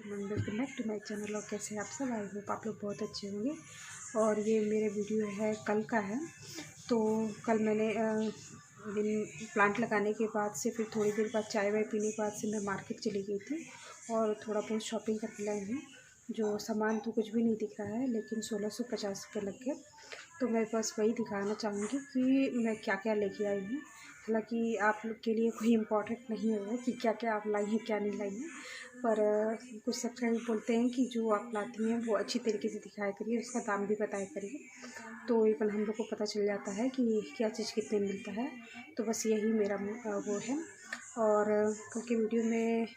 Welcome back to my channel. और कैसे आप सब? आई होप आप लोग बहुत अच्छे होंगे। और ये मेरे वीडियो है कल का है। तो कल मैंने प्लांट लगाने के बाद से फिर थोड़ी देर बाद चाय वाय पीने के बाद से मैं मार्केट चली गई थी और थोड़ा बहुत शॉपिंग करके लाई हूँ। जो सामान तो कुछ भी नहीं दिख रहा है, लेकिन 1650 रुपये लग गए। तो मैं बस वही दिखाना चाहूँगी कि मैं क्या क्या लेके आई हूँ। हालांकि आप लोग के लिए कोई इम्पोर्टेंट नहीं होगा कि क्या क्या आप लाई हैं क्या नहीं लाई हैं, पर कुछ सब्सक्राइबर बोलते हैं कि जो आप लाती हैं वो अच्छी तरीके से दिखाया करिए, उसका दाम भी बताया करिए, तो इवन हम लोग को पता चल जाता है कि क्या चीज़ कितने मिलता है। तो बस यही मेरा वो है। और कल के वीडियो में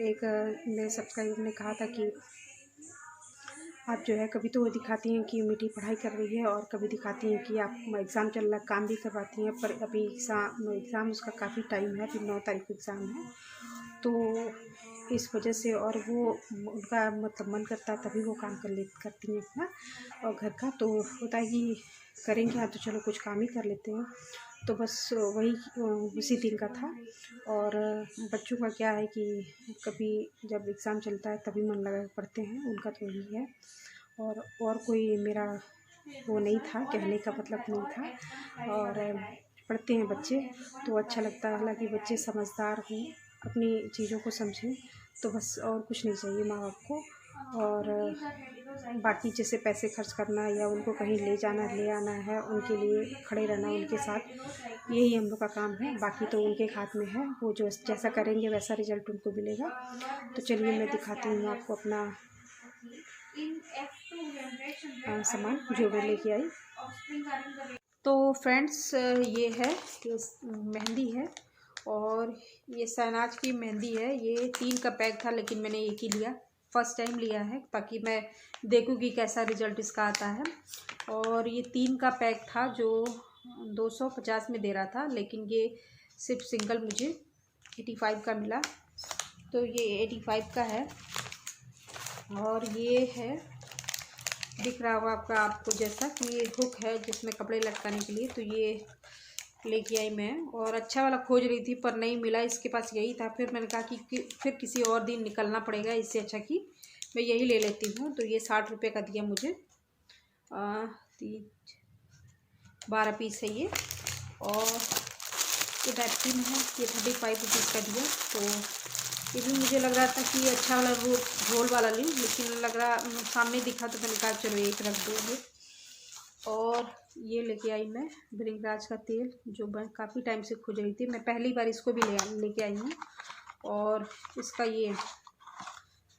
एक मेरे सब्सक्राइबर ने कहा था कि आप जो है कभी तो वो दिखाती हैं कि मीठी पढ़ाई कर रही है और कभी दिखाती हैं कि आप एग्ज़ाम चल रहा काम भी करवाती हैं, पर अभी एग्ज़ाम उसका काफ़ी टाइम है, अभी 9 तारीख को एग्ज़ाम है। तो इस वजह से और वो उनका मतलब मन करता है तभी वो काम करती हैं अपना और घर का। तो होता है कि करेंगे हाँ तो चलो कुछ काम ही कर लेते हैं। तो बस वही उसी दिन का था। और बच्चों का क्या है कि कभी जब एग्ज़ाम चलता है तभी मन लगा के पढ़ते हैं, उनका तो यही है। और कोई मेरा वो नहीं था, कहने का मतलब नहीं था। और पढ़ते हैं बच्चे तो अच्छा लगता है। हालांकि बच्चे समझदार हों, अपनी चीज़ों को समझें, तो बस और कुछ नहीं चाहिए माँ बाप को। और बाकी जैसे पैसे खर्च करना या उनको कहीं ले जाना ले आना है, उनके लिए खड़े रहना उनके साथ, यही हम लोग का काम है। बाकी तो उनके हाथ में है, वो जो जैसा करेंगे वैसा रिजल्ट उनको मिलेगा। तो चलिए मैं दिखाती हूँ आपको अपना सामान जो मैं लेके आई। तो फ्रेंड्स ये है, ये मेहंदी है और ये शहनाज की मेहंदी है। ये 3 का पैक था लेकिन मैंने एक ही लिया, फर्स्ट टाइम लिया है ताकि मैं देखूँ कि कैसा रिज़ल्ट इसका आता है। और ये 3 का पैक था जो 250 में दे रहा था, लेकिन ये सिर्फ सिंगल मुझे 85 का मिला। तो ये 85 का है। और ये है, दिख रहा होगा आपको जैसा कि ये हुक है जिसमें कपड़े लटकाने के लिए। तो ये लेके आई मैं और अच्छा वाला खोज रही थी पर नहीं मिला, इसके पास यही था। फिर मैंने कहा कि फिर किसी और दिन निकलना पड़ेगा, इससे अच्छा कि मैं यही ले लेती हूँ। तो ये 60 रुपये का दिया मुझे। 12 पीस है ये। और ये नैपकिन है, ये 35 रुपीज़ का दिया। तो ये भी मुझे लग रहा था कि अच्छा वाला रोल वाला लूँ, लेकिन लग रहा सामने दिखा तो मैंने कहा चलो एक रख दूँगी। और ये लेके आई मैं भृंगराज का तेल, जो मैं काफ़ी टाइम से खोज रही थी। मैं पहली बार इसको भी लेके आई हूँ। और इसका ये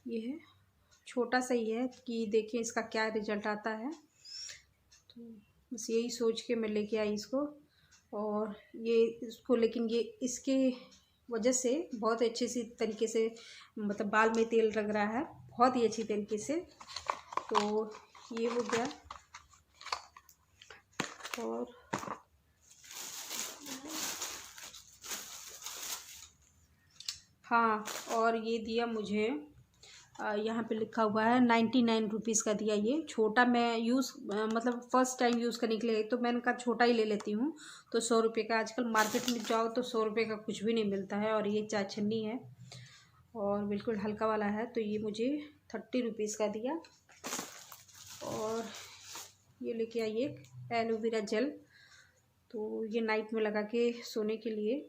है, छोटा सा ही है कि देखिए इसका क्या रिजल्ट आता है। तो बस यही सोच के मैं लेके आई इसको। और ये इसको, लेकिन ये इसके वजह से बहुत अच्छे से तरीके से मतलब बाल में तेल लग रहा है बहुत ही अच्छी तरीके से। तो ये हो गया। और हाँ, और ये दिया मुझे, यहाँ पे लिखा हुआ है 99 रुपीज़ का दिया। ये छोटा मैं मतलब फ़र्स्ट टाइम यूज़ करने के लिए, तो मैंने कहा छोटा ही ले लेती हूँ। तो 100 रुपये का, आजकल मार्केट में जाओ तो 100 रुपये का कुछ भी नहीं मिलता है। और ये चाय छन्नी है और बिल्कुल हल्का वाला है। तो ये मुझे 30 रुपीज़ का दिया। और ये लेके आई एक एलोवेरा जेल, तो ये नाइट में लगा के सोने के लिए।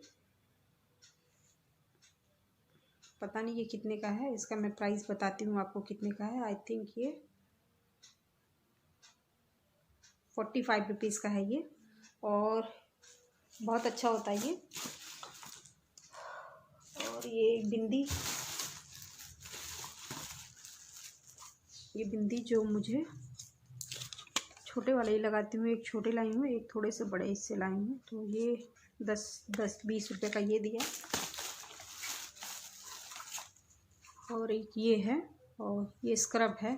पता नहीं ये कितने का है, इसका मैं प्राइस बताती हूँ आपको कितने का है। आई थिंक ये 45 रुपीज़ का है ये। और बहुत अच्छा होता है ये। और ये बिंदी जो मुझे छोटे वाले ही लगाती हूँ, एक छोटे लाई हूँ, एक थोड़े से बड़े इससे लाई हूँ। तो ये 10-20 रुपये का ये दिया। और एक ये है, और ये स्क्रब है,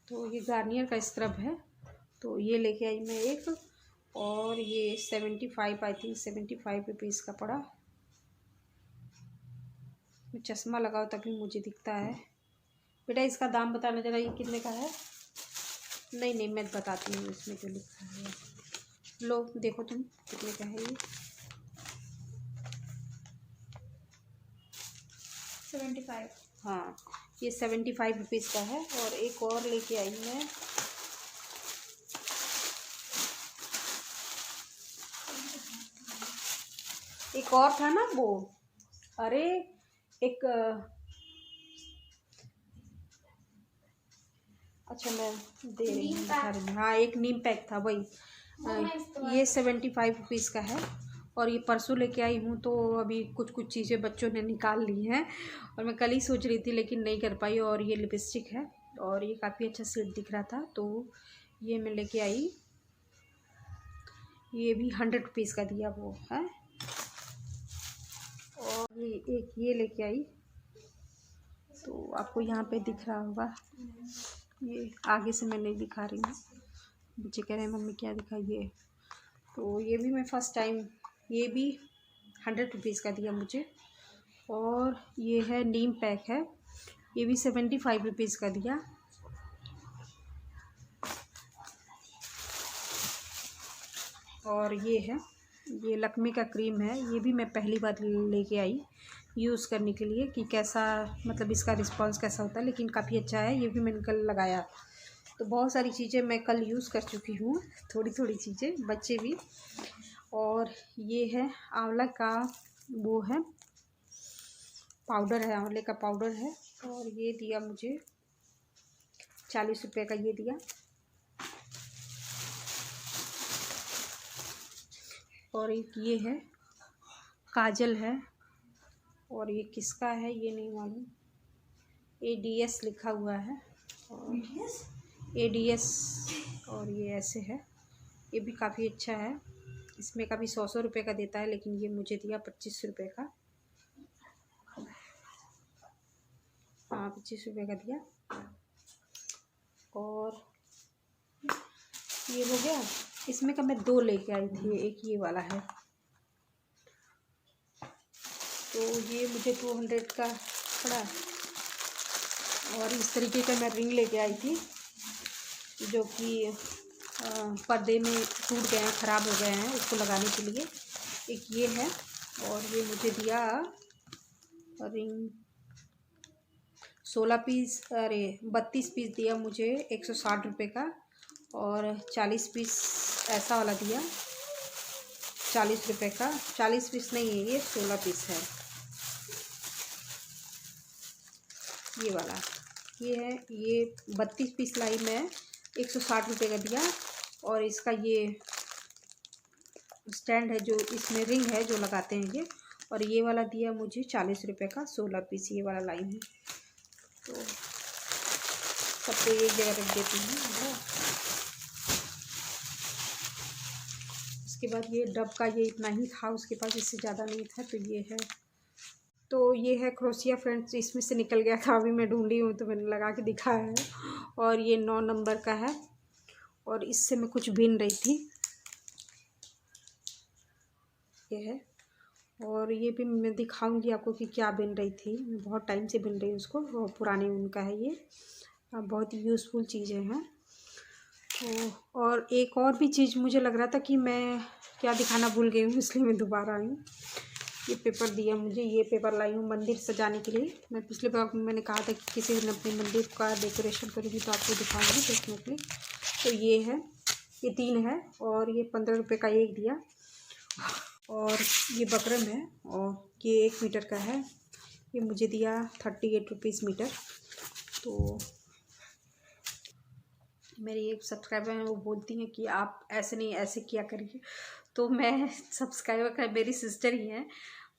तो ये गार्नियर का स्क्रब है। तो ये लेके आई मैं एक। और ये 75, आई थिंक 75 रुपीज़ का पड़ा। मैं चश्मा लगाओ तभी मुझे दिखता है। बेटा इसका दाम बताना जरा, ये कितने का है? नहीं मैं बताती हूँ इसमें जो लिखा है। लो देखो तुम कितने का है ये। 75। हाँ, ये 75 रुपीज़ का है। और एक और लेके आई मैं, एक और था ना वो, अरे एक अच्छा मैं दे रही हूँ, दिखा रही हूँ। हाँ, एक नीम पैक था वही। ये 75 रुपीज़ का है। और ये परसों लेके आई हूँ, तो अभी कुछ कुछ चीज़ें बच्चों ने निकाल ली हैं और मैं कल ही सोच रही थी लेकिन नहीं कर पाई। और ये लिपस्टिक है और ये काफ़ी अच्छा सेट दिख रहा था, तो ये मैं लेके आई। ये भी 100 रुपीज़ का दिया वो है। और ये एक ये लेके आई, तो आपको यहाँ पे दिख रहा होगा, ये आगे से मैं नहीं दिखा रही हूँ, बच्चे कह रहे हैं मम्मी क्या दिखाइए। तो ये भी मैं फ़र्स्ट टाइम, ये भी 100 रुपीज़ का दिया मुझे। और ये है नीम पैक है, ये भी 75 रुपीज़ का दिया। और ये है, ये लक्मे का क्रीम है, ये भी मैं पहली बार लेके आई यूज़ करने के लिए कि कैसा, मतलब इसका रिस्पांस कैसा होता है, लेकिन काफ़ी अच्छा है। ये भी मैंने कल लगाया। तो बहुत सारी चीज़ें मैं कल यूज़ कर चुकी हूँ, थोड़ी थोड़ी चीज़ें, बच्चे भी। और ये है आंवला का, वो है पाउडर है, आंवले का पाउडर है। और ये दिया मुझे 40 रुपये का, ये दिया। और एक ये है काजल है, और ये किसका है ये नहीं मालूम, ADS लिखा हुआ है, और ADS, और ये ऐसे है। ये भी काफ़ी अच्छा है, इसमें कभी 100 रुपये का देता है, लेकिन ये मुझे दिया 25 रुपये का। हाँ, 25 रुपये का दिया। और ये हो गया। इसमें का मैं 2 लेके आई थी, एक ये वाला है, तो ये मुझे 200 का पड़ा। और इस तरीके का मैं रिंग लेके आई थी, जो कि पर्दे में टूट गए हैं, ख़राब हो गए हैं, उसको लगाने के लिए। एक ये है, और ये मुझे दिया रिंग 16 पीस, अरे 32 पीस दिया मुझे 160 रुपये का। और 40 पीस ऐसा वाला दिया 40 रुपये का। 40 पीस नहीं है, ये 16 पीस है, ये वाला। ये है, ये 32 पीस लाई मैं, 160 रुपये का दिया। और इसका ये स्टैंड है, जो इसमें रिंग है जो लगाते हैं ये, और ये वाला दिया मुझे 40 रुपये का, 16 पीस ये वाला लाई हूँ। तो सबको एक जगह रख देती हूँ। उसके बाद ये डब का ये इतना ही था उसके पास, इससे ज़्यादा नहीं था, तो ये है। तो ये है क्रोशिया फ्रेंड्स, इसमें से निकल गया था, अभी मैं ढूंढी हूँ तो मैंने लगा के दिखाया है। और ये 9 नंबर का है, और इससे मैं कुछ बीन रही थी, ये है। और ये भी मैं दिखाऊंगी आपको कि क्या बिन रही थी, मैं बहुत टाइम से बिन रही हूँ उसको, और पुराने उनका है ये, बहुत ही यूज़फुल चीज़ें हैं। तो और एक और भी चीज़ मुझे लग रहा था कि मैं क्या दिखाना भूल गई हूँ, इसलिए मैं दोबारा आई हूँ। ये पेपर दिया मुझे, ये पेपर लाई हूँ मंदिर सजाने के लिए। मैं पिछले ब्लॉग में मैंने कहा था कि किसी दिन अपने मंदिर का डेकोरेशन करूँगी तो आपको दिखाऊंगी डेफिनेटली। तो ये है, ये 3 है, और ये 15 रुपये का एक दिया। और ये बकरम है, और ये 1 मीटर का है, ये मुझे दिया 38 रुपीज़ मीटर। तो मेरी एक सब्सक्राइबर हैं, वो बोलती हैं कि आप ऐसे नहीं ऐसे किया करिए। तो मैं सब्सक्राइबर का, मेरी सिस्टर ही हैं,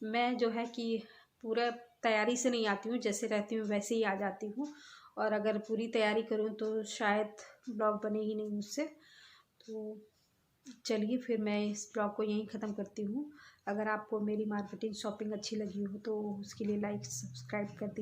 मैं जो है कि पूरा तैयारी से नहीं आती हूँ, जैसे रहती हूँ वैसे ही आ जाती हूँ। और अगर पूरी तैयारी करूँ तो शायद ब्लॉग बने ही नहीं मुझसे। तो चलिए फिर मैं इस ब्लॉग को यहीं ख़त्म करती हूँ। अगर आपको मेरी मार्केटिंग शॉपिंग अच्छी लगी हो तो उसके लिए लाइक सब्सक्राइब कर दीजिए।